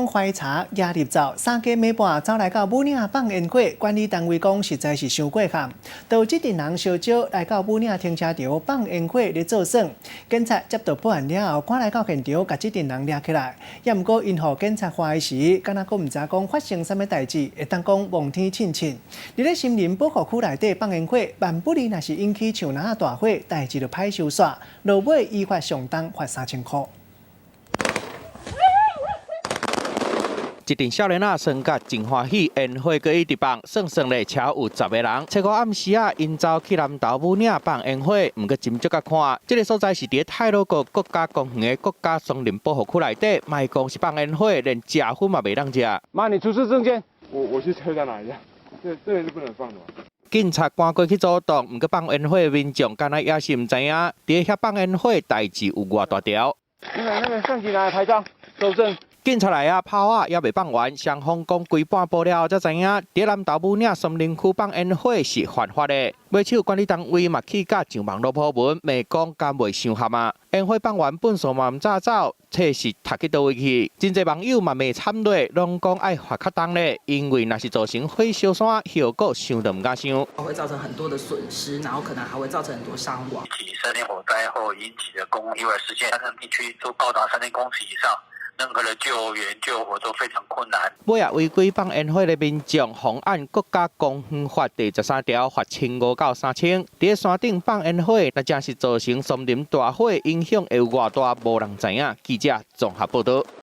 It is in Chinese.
讲怀查压力灶，3更暝半走来到武岭放烟火，管理单位讲实在是伤过分，导致阵人烧酒来到武岭停车场放烟火咧作耍。警察接到报案了后，赶来到现场，把这阵人抓起来。也毋过因互警察怀疑时，敢若佫毋知讲发生啥物代志，会当讲望天庆庆。伫咧森林保护区内底放烟火，万不利若是引起树林啊大火，代志就歹收煞，落尾依法上当罚3000块。 一群少年仔参加真欢喜，烟火搁一直放，算算咧，超有10个人。初五暗时啊，因走去南投武岭放烟火，毋过斟酌甲看，这个所在是伫太鲁阁国家公园的国家森林保护区内底，卖讲是放烟火，连食薰嘛袂当食。妈，你出示证件。我去车站拿一下。这个是不能放的。警察赶过去阻挡，毋过放烟火的民众，敢若也是毋知影，伫遐放烟火代志有偌大条。那个相机拿来拍照，收证。 警察来啊，炮啊也未放完，双方讲规半步了，才知影伫南投武岭森林区放烟火是犯法的。买手管理单位嘛去甲上网络破文，骂讲敢袂伤合啊。烟火放完本数嘛毋早走，测是读去倒位去。真侪网友嘛骂惨烈，拢讲爱罚较重咧，因为若是造成火烧山，后果想都毋敢想。会造成很多的损失，然后可能还会造成很多伤亡。起森林火灾后引起的公共意外事件，山上地区都高达3000公尺以上。 任何的救援救火都非常困难。尾啊，违规放烟火的民众，妨按国家公园法第13条，罚1500到3000。伫山顶放烟火，那正是造成森林大火影响会有偌大，无人知影。记者综合报道。